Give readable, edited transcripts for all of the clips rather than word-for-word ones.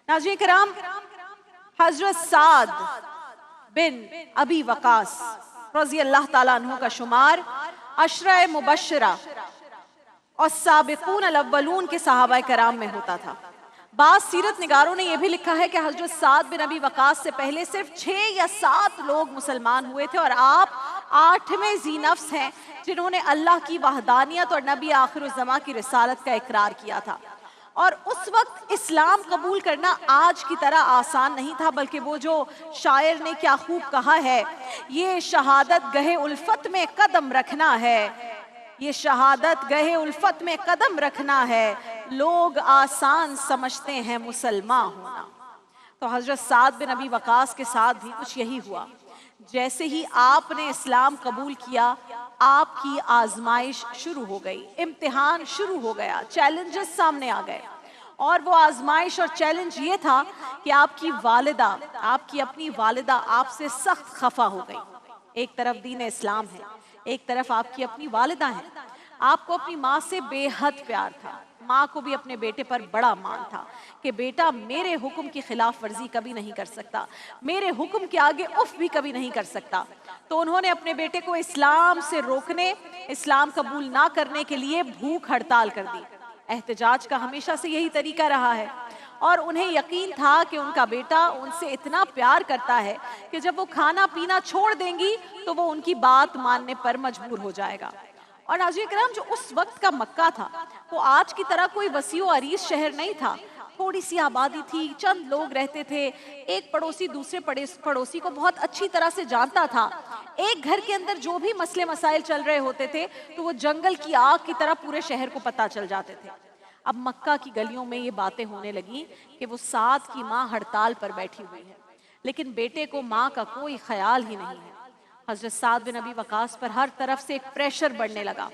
नाज़रीन करام, हजरत साद बिन अबी वकास रज़ी अल्लाह ताला अन्हु का शुमार अशरा मुबश्शरा और साबिकून अल-अव्वलून के सहाबा कराम में होता था। बाज़ सीरत निगारों ने यह भी लिखा है कि हजरत साद बिन अबी वकास से पहले सिर्फ 6 या 7 लोग मुसलमान हुए थे और आप 8वें ज़ीनफ्स हैं जिन्होंने अल्लाह की वहदानियत और नबी आखिरुज़्ज़मा की रिसालत का इकरार किया था। और उस वक्त इस्लाम कबूल करना आज की तरह आसान नहीं था, बल्कि वो जो शायर ने क्या खूब कहा है, ये शहादत गहे उल्फत में कदम रखना है, ये शहादत गहे उल्फत में कदम रखना है, लोग आसान समझते हैं मुसलमान होना। तो हजरत साद बिन अबी वकास के साथ भी कुछ यही हुआ। जैसे ही आपने इस्लाम कबूल किया, आपकी आजमाइश शुरू हो गई, इम्तिहान शुरू हो गया, चैलेंजेस सामने आ गए। और वो आजमाइश और चैलेंज ये था कि आपकी वालिदा, आपकी अपनी वालिदा आपसे सख्त खफा हो गई। एक तरफ दीन इस्लाम है, एक तरफ आपकी अपनी वालिदा है। आपको अपनी माँ से बेहद प्यार था, माँ को भी अपने बेटे पर बड़ा मान था कि बेटा मेरे हुक्म की खिलाफ वर्जी कभी नहीं कर सकता, मेरे हुक्म के आगे उफ भी कभी नहीं कर सकता। तो उन्होंने अपने बेटे को इस्लाम से रोकने, इस्लाम कबूल ना करने के लिए भूख हड़ताल कर दी। एहतजाज का हमेशा से यही तरीका रहा है और उन्हें यकीन था कि उनका बेटा उनसे इतना प्यार करता है कि जब वो खाना पीना छोड़ देंगी तो वो उनकी बात मानने पर मजबूर हो जाएगा। और नाज़रीन किराम, जो उस वक्त का मक्का था वो आज की तरह कोई वसीओ अरीज शहर नहीं था। थोड़ी सी आबादी थी, चंद लोग रहते थे, एक पड़ोसी दूसरे पड़ोसी को बहुत अच्छी तरह से जानता था। एक घर के अंदर जो भी मसले मसाइल चल रहे होते थे तो वो जंगल की आग की तरह पूरे शहर को पता चल जाते थे। अब मक्का की गलियों में ये बातें होने लगी कि वो साद की माँ हड़ताल पर बैठी हुई है, लेकिन बेटे को माँ का कोई ख्याल ही नहीं है। हजरत साद बिन अबी वकास पर हर तरफ से एक प्रेशर बढ़ने लगा।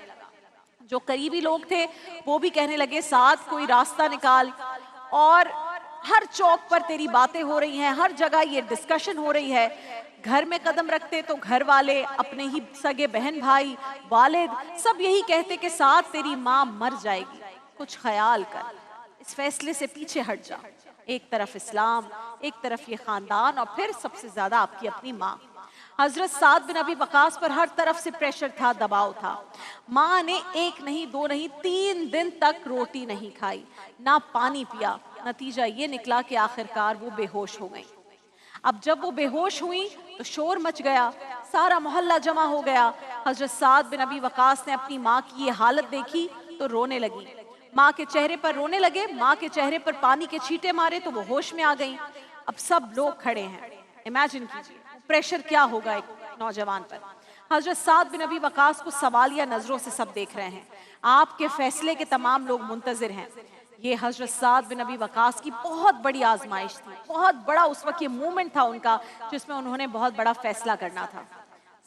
जो करीबी लोग थे वो भी कहने लगे साद कोई रास्ता निकाल, और हर चौक पर तेरी बातें हो रही हैं, हर जगह ये डिस्कशन हो रही है। घर में कदम रखते तो घर वाले, अपने ही सगे बहन भाई, वालिद सब यही कहते कि साद तेरी माँ मर जाएगी, कुछ ख्याल कर, इस फैसले से पीछे हट जा। एक तरफ इस्लाम, एक तरफ ये खानदान, और फिर सबसे ज्यादा आपकी अपनी माँ। हजरत साद बिन अबी वकास पर हर तरफ से प्रेशर था, दबाव था। माँ ने 1 नहीं 2 नहीं 3 दिन तक रोटी नहीं खाई, ना पानी पिया। नतीजा ये निकला कि आखिरकार वो बेहोश हो गई। अब जब वो बेहोश हुई तो शोर मच गया, सारा मोहल्ला जमा हो गया। हजरत साद बिन अबी वकास ने अपनी माँ की ये हालत देखी तो रोने लगी। माँ के चेहरे पर रोने लगे, माँ के चेहरे पर पानी के छींटे मारे तो वो होश में आ गई। अब सब लोग खड़े हैं, इमेजिन कीजिए प्रेशर क्या होगा एक नौजवान पर। हजरत साद बिन अबी वकास को सवालिया नजरों से सब देख रहे हैं, आपके फैसले के तमाम लोग मुंतजिर हैं। ये हजरत साद बिन अबी वकास की बहुत बड़ी आजमाइश थी, बहुत बड़ा उस वक्त ये मूवमेंट था उनका जिसमें उन्होंने बहुत बड़ा फैसला करना था,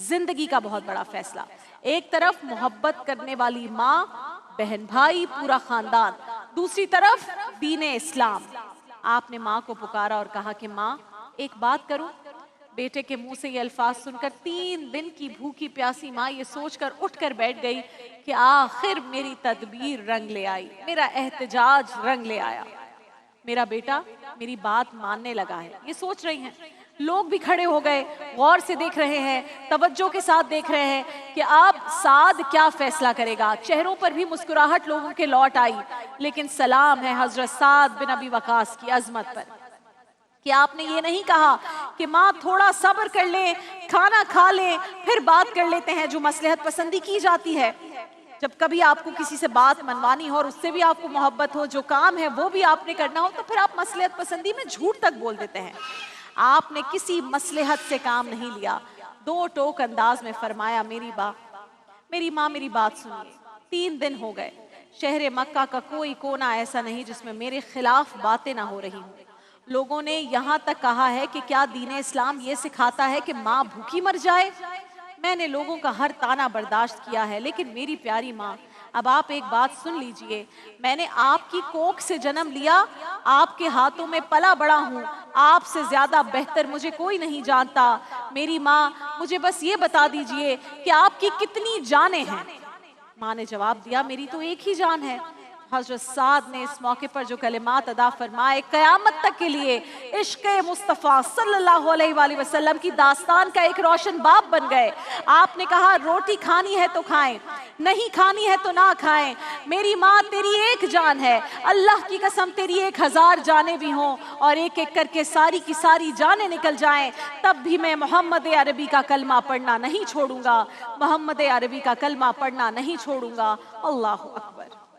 जिंदगी का बहुत बड़ा फैसला। एक तरफ मोहब्बत करने वाली माँ, बहन भाई, पूरा खानदान, दूसरी तरफ दीन इस्लाम। आपने माँ को पुकारा और कहा कि माँ एक बात करूं। बेटे के मुंह से ये अल्फाज सुनकर 3 दिन की भूखी प्यासी माँ ये सोचकर उठकर बैठ गई कि आखिर मेरी तदबीर रंग ले आई, मेरा एहतजाज रंग ले आया, मेरा बेटा मेरी बात मानने लगा है। ये सोच रही हैं। लोग भी खड़े हो गए, गौर से देख रहे हैं, तवज्जो के साथ देख रहे हैं कि अब साद क्या फैसला करेगा। चेहरों पर भी मुस्कुराहट लोगों के लौट आई, लेकिन सलाम है हजरत साद बिन अबी वकास की अजमत पर कि आपने ये नहीं कहा कि माँ थोड़ा सब्र कर ले, खाना खा ले, फिर बात कर लेते हैं, जो मसलहत पसंदी की जाती है। जब कभी आपको किसी से बात मनवानी हो और उससे भी आपको मोहब्बत हो, जो काम है वो भी आपने करना हो, तो फिर आप मसलहत पसंदी में झूठ तक बोल देते हैं। आपने किसी मसलहत से काम नहीं लिया, 2 टोक अंदाज में फरमाया मेरी माँ मेरी बात सुनिए। 3 दिन हो गए, शहर मक्का का कोई कोना ऐसा नहीं जिसमें मेरे खिलाफ बातें ना हो रही हों। लोगों ने यहाँ तक कहा है कि क्या दीन इस्लाम ये सिखाता है कि माँ भूखी मर जाए। मैंने लोगों का हर ताना बर्दाश्त किया है, लेकिन मेरी प्यारी माँ अब आप एक बात सुन लीजिए। मैंने आपकी कोख से जन्म लिया, आपके हाथों में पला बड़ा हूँ, आपसे ज्यादा बेहतर मुझे कोई नहीं जानता। मेरी माँ मुझे बस ये बता दीजिए कि आपकी कितनी जानें हैं। माँ ने जवाब दिया मेरी तो एक ही जान है, حضرت سعد نے اس موقع پر جو کلمات ادا فرمائے، قیامت تک کے لیے عشق مصطفیٰ صلی اللہ علیہ وآلہ وسلم کی داستان کا ایک روشن باب بن گئے۔ آپ نے کہا روٹی کھانی ہے تو کھائیں، نہیں کھانی ہے تو نہ کھائیں، میری ماں تیری ایک جان ہے، اللہ کی قسم تیری 1000 جانیں بھی ہوں اور ایک ایک کر کے ساری کی ساری جانیں نکل جائیں، تب بھی میں محمد عربی کا کلمہ پڑھنا نہیں چھوڑوں گا، محمد عربی کا کلمہ پڑھنا نہیں چھوڑوں گا۔ اللہ اکبر۔